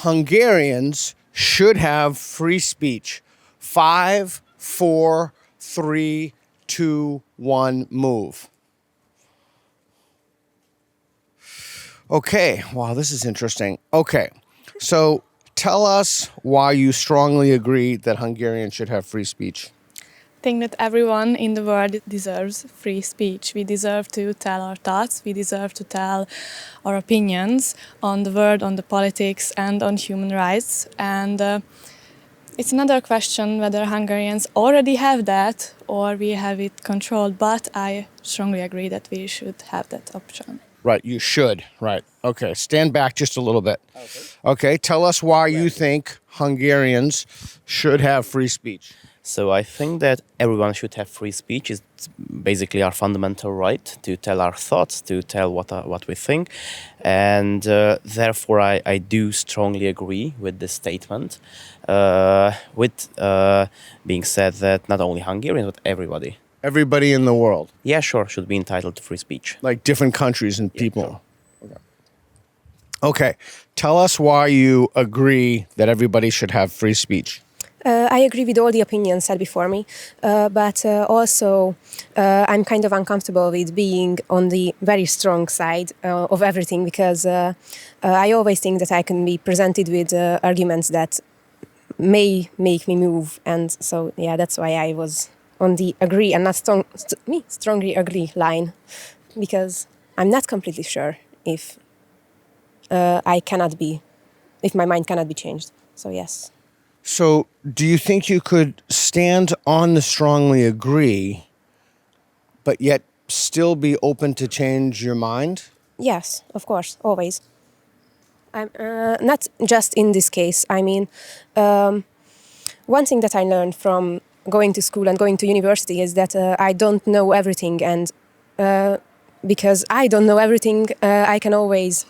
Hungarians should have free speech. 5, 4, 3, 2, 1, move. Okay, wow, this is interesting. Okay, so tell us why you strongly agree that Hungarians should have free speech. I think that everyone in the world deserves free speech. We deserve to tell our thoughts, we deserve to tell our opinions on the world, on the politics, and on human rights. And it's another question whether Hungarians already have that or we have it controlled, but I strongly agree that we should have that option. Right, you should. Right. Okay, stand back just a little bit. Okay, tell us why you think Hungarians should have free speech. So I think that everyone should have free speech. It's basically our fundamental right to tell our thoughts, to tell what we think. And therefore, I do strongly agree with this statement, with being said that not only Hungarians, but everybody. Everybody in the world, Yeah, sure, should be entitled to free speech. like different countries and people. sure. Okay, tell us why you agree that everybody should have free speech. I agree with all the opinions said before me, but also I'm kind of uncomfortable with being on the very strong side of everything because I always think that I can be presented with arguments that may make me move, and so yeah, that's why I was on the agree and not strongly agree line, because I'm not completely sure if if my mind cannot be changed. So yes. So, do you think you could stand on the strongly agree, but yet still be open to change your mind? Yes, of course, always. I'm not just in this case. I mean, one thing that I learned from going to school and going to university is that I don't know everything, and because I don't know everything, I can always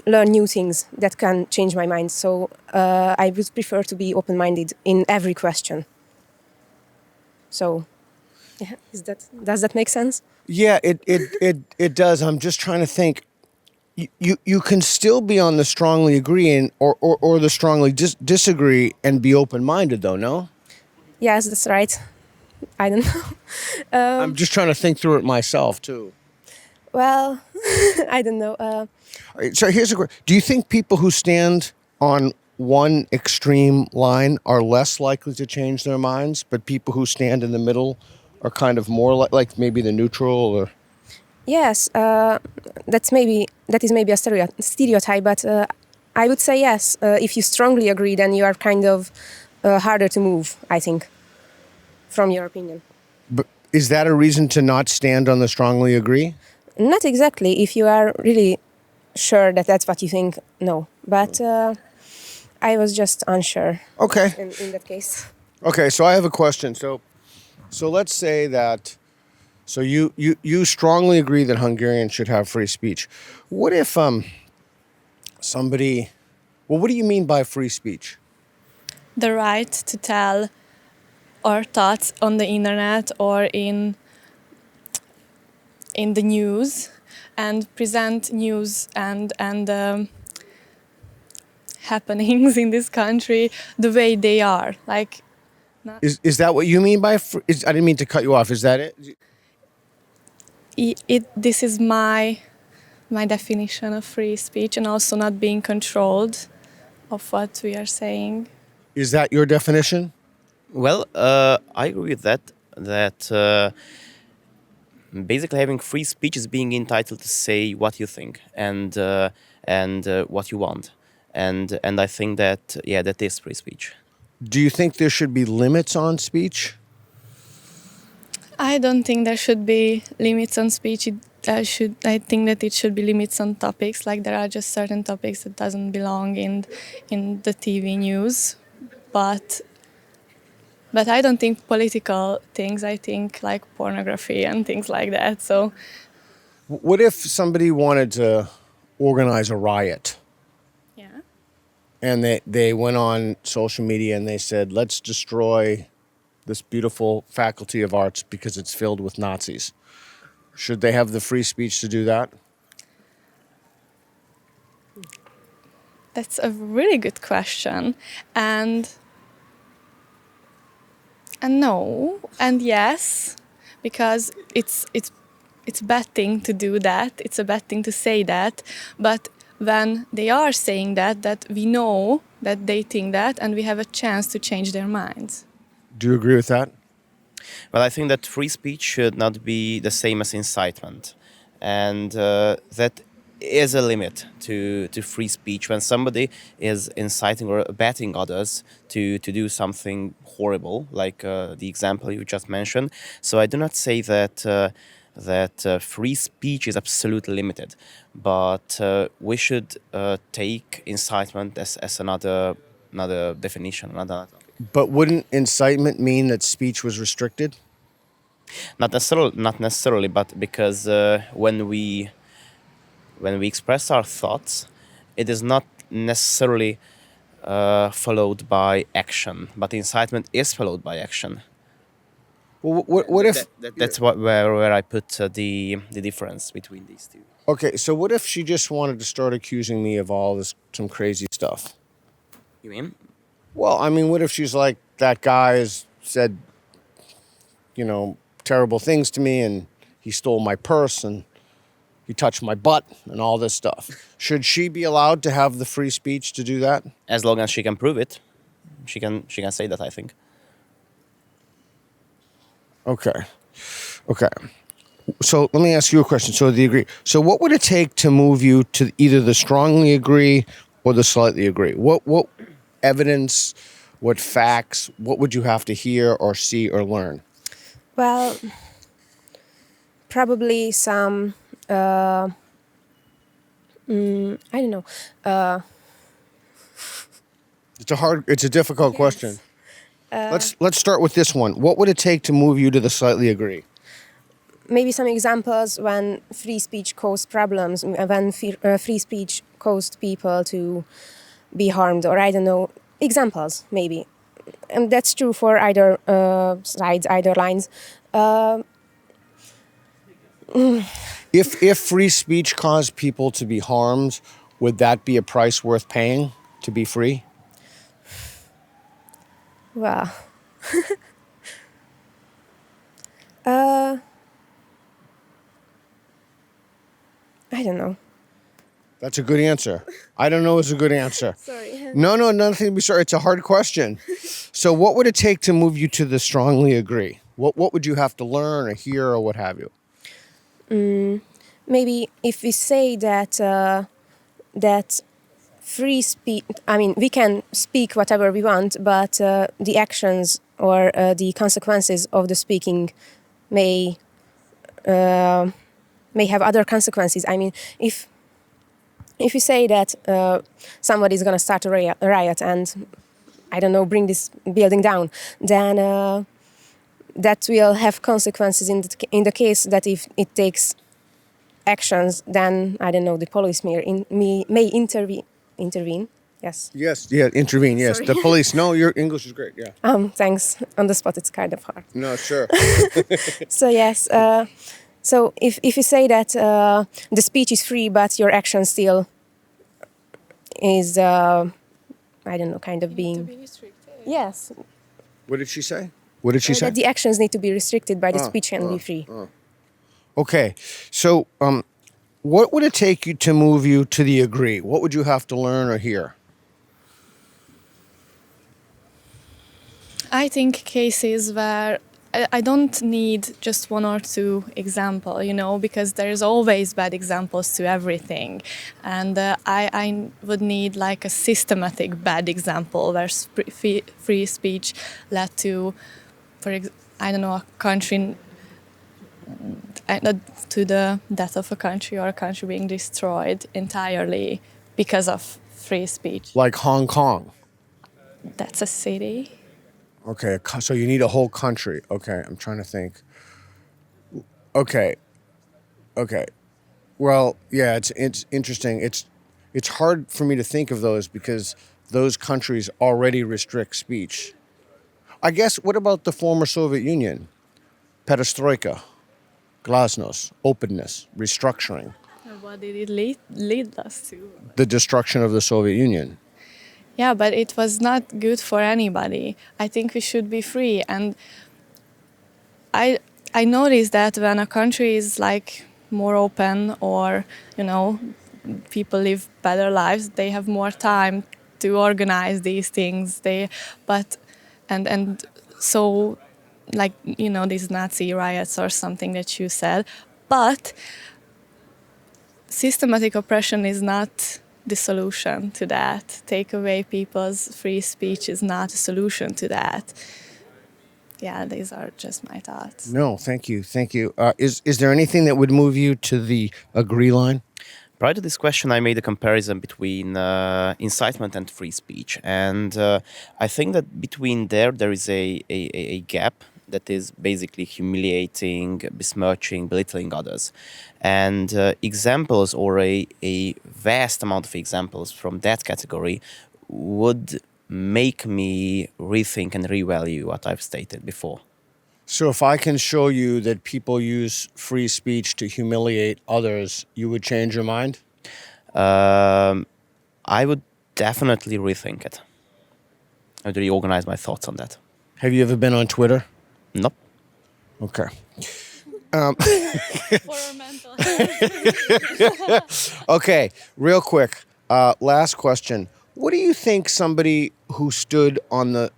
learn new things that can change my mind. So I would prefer to be open-minded in every question. So, yeah, does that make sense? Yeah, it does. I'm just trying to think. You can still be on the strongly agree and or the strongly disagree and be open-minded, though, no? Yes, that's right. I don't know. I'm just trying to think through it myself, too. Well, I don't know. All right, so here's a question. Do you think people who stand on one extreme line are less likely to change their minds, but people who stand in the middle are kind of more like maybe the neutral or... Yes, that is maybe a stereotype, but I would say yes. If you strongly agree, then you are kind of harder to move, I think, from your opinion. But is that a reason to not stand on the strongly agree? Not exactly. If you are really sure that that's what you think, no. But I was just unsure. Okay. In that case. Okay, so I have a question. So let's say that... So you strongly agree that Hungarians should have free speech. What if somebody... Well, what do you mean by free speech? The right to tell our thoughts on the internet or in the news and present news and happenings in this country the way they are. Like, Is that what you mean by... I didn't mean to cut you off. Is that it? this is my definition of free speech, and also not being controlled of what we are saying. Is that your definition? Well, I agree with that. That basically having free speech is being entitled to say what you think and what you want, and I think that that is free speech. Do you think there should be limits on speech? I don't think there should be limits on speech. I think that it should be limits on topics. Like, there are just certain topics that doesn't belong in the TV news, but I don't think political things. I think like pornography and things like that. So, What if somebody wanted to organize a riot yeah. and they went on social media and they said, let's destroy this beautiful faculty of arts because it's filled with Nazis? Should they have the free speech to do that? That's a really good question. And no, and yes, because it's a bad thing to do that. It's a bad thing to say that. But when they are saying that we know that they think that, and we have a chance to change their minds. Do you agree with that? Well, I think that free speech should not be the same as incitement, and that is a limit to free speech when somebody is inciting or abetting others to do something horrible, like the example you just mentioned. So I do not say that free speech is absolutely limited, but we should take incitement as another definition, another. But wouldn't incitement mean that speech was restricted? Not necessarily, but because when we express our thoughts, it is not necessarily followed by action, but incitement is followed by action. Well, what if? That's where I put the difference between these two. Okay, so what if she just wanted to start accusing me of all this some crazy stuff? You mean? Well, I mean, what if she's like, that guy has said, terrible things to me, and he stole my purse, and he touched my butt, and all this stuff? Should she be allowed to have the free speech to do that? As long as she can prove it, she can say that, I think. Okay. So let me ask you a question. So the agree. So what would it take to move you to either the strongly agree or the slightly agree? What evidence, what facts, what would you have to hear or see or learn? Well, probably some, I don't know. It's a difficult Yes. question. Let's start with this one. What would it take to move you to the slightly agree? Maybe some examples when free speech caused problems, when free speech caused people to be harmed, or I don't know, examples maybe. And that's true for either sides, either lines. If free speech caused people to be harmed, would that be a price worth paying to be free? Well, I don't know. That's a good answer. I don't know is a good answer. Sorry. No, nothing to be sorry. It's a hard question. So what would it take to move you to the strongly agree? What would you have to learn or hear or what have you? Maybe if we say that free speech, I mean, we can speak whatever we want, but the actions or the consequences of the speaking may have other consequences. I mean, if you say that somebody is going to start a riot and, I don't know, bring this building down, then that will have consequences in the case that if it takes actions, then, I don't know, the police may intervene. Yes. Yes, yeah, intervene, yes. Sorry. The police. No, your English is great, yeah. Thanks. On the spot, it's kind of hard. No, sure. So yes. So if you say that the speech is free, but your action still is, I don't know, kind of being. Yes. What did she say? What did she say? That the actions need to be restricted by the speech can be free. Okay, so what would it take you to move you to the agree? What would you have to learn or hear? I think cases where I don't need just one or two examples, because there's always bad examples to everything. And I would need like a systematic bad example where free speech led to, I don't know, a country, to the death of a country or a country being destroyed entirely because of free speech. Like Hong Kong. That's a city. Okay, so you need a whole country. Okay, I'm trying to think. Okay. Well, yeah, it's interesting. It's hard for me to think of those because those countries already restrict speech. I guess, what about the former Soviet Union? Perestroika, glasnost, openness, restructuring. what did it lead us to? The destruction of the Soviet Union. Yeah, but it was not good for anybody. I think we should be free. And I noticed that when a country is like more open, or people live better lives, they have more time to organize these things. So like these Nazi riots or something that you said, but systematic oppression is not the solution to that. Take away people's free speech is not a solution to that. Yeah, these are just my thoughts. No, thank you. Is there anything that would move you to the agree line? Prior to this question, I made a comparison between incitement and free speech. And I think that between there is a gap that is basically humiliating, besmirching, belittling others. And examples, or a vast amount of examples from that category, would make me rethink and revalue what I've stated before. So if I can show you that people use free speech to humiliate others, you would change your mind? I would definitely rethink it. I would reorganize my thoughts on that. Have you ever been on Twitter? Nope. Okay. For our mental health. Okay, real quick. Last question. What do you think somebody who stood on the...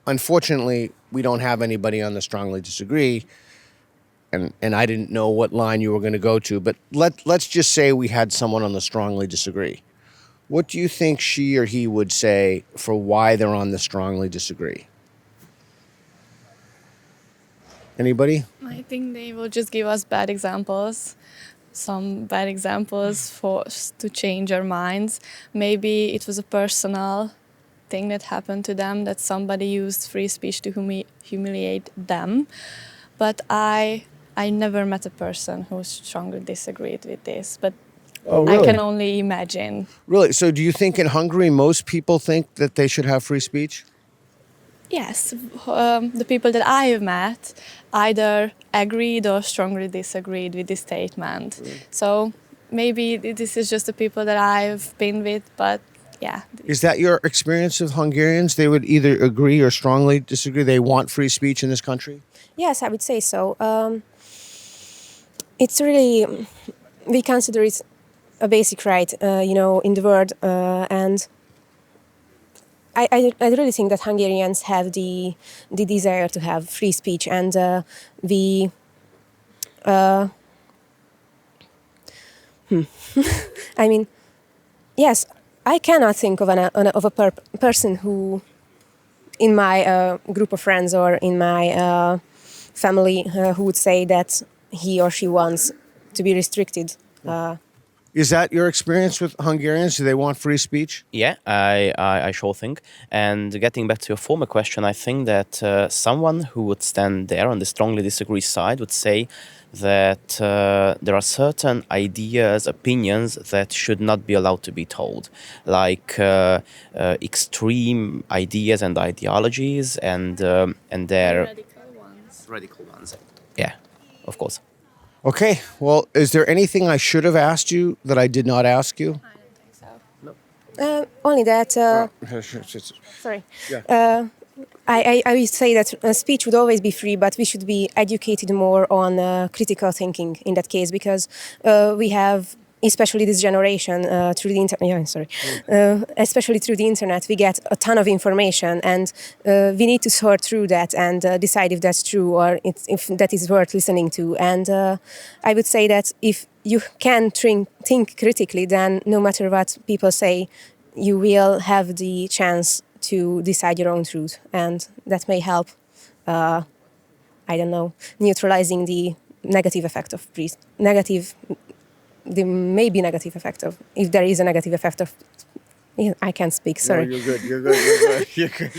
Unfortunately, we don't have anybody on the strongly disagree, and I didn't know what line you were going to go to, but let's just say we had someone on the strongly disagree. What do you think she or he would say for why they're on the strongly disagree? Anybody? I think they will just give us bad examples. Some bad examples to change our minds. Maybe it was a personal thing that happened to them, that somebody used free speech to humiliate them. But I never met a person who strongly disagreed with this. But Oh, really? I can only imagine. Really? So do you think in Hungary most people think that they should have free speech? Yes, the people that I have met either agreed or strongly disagreed with this statement. So maybe this is just the people that I've been with, but yeah. Is that your experience with Hungarians? They would either agree or strongly disagree. They want free speech in this country? Yes, I would say so. It's really, we consider it a basic right, in the world, and I really think that Hungarians have the desire to have free speech, and I mean, yes, I cannot think of a person who, in my group of friends or in my family, who would say that he or she wants to be restricted. Is that your experience with Hungarians? Do they want free speech? Yeah, I sure think. And getting back to your former question, I think that someone who would stand there on the strongly disagree side would say that there are certain ideas, opinions that should not be allowed to be told, like extreme ideas and ideologies, and their radical ones. Yeah, of course. Okay, well, is there anything I should have asked you that I did not ask you? I don't think so. Only that. Sorry. Yeah. I would say that speech would always be free, but we should be educated more on critical thinking in that case, because we have, especially this generation, through the internet. Yeah, sorry. Especially through the internet, we get a ton of information, and we need to sort through that and decide if that's true or if that is worth listening to. And I would say that if you can think critically, then no matter what people say, you will have the chance to decide your own truth, and that may help. Neutralizing the negative effect of the maybe negative effect of, if there is a negative effect of. I can't speak. Sorry. No, you're good.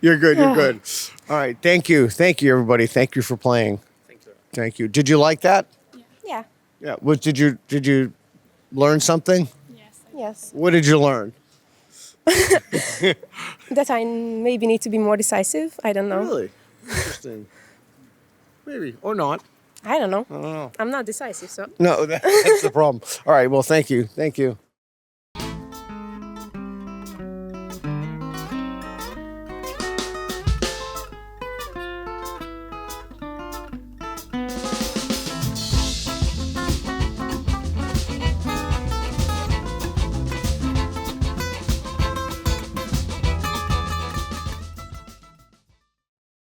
You're good. All right. Thank you, everybody. Thank you for playing. Thank you. Did you like that? Yeah. Yeah. Did you learn something? Yes. Yes. What did you learn? That I maybe need to be more decisive. I don't know. Really interesting. Maybe or not. I don't know. I'm not decisive, so. No, that's the problem. All right. Well, thank you. Thank you.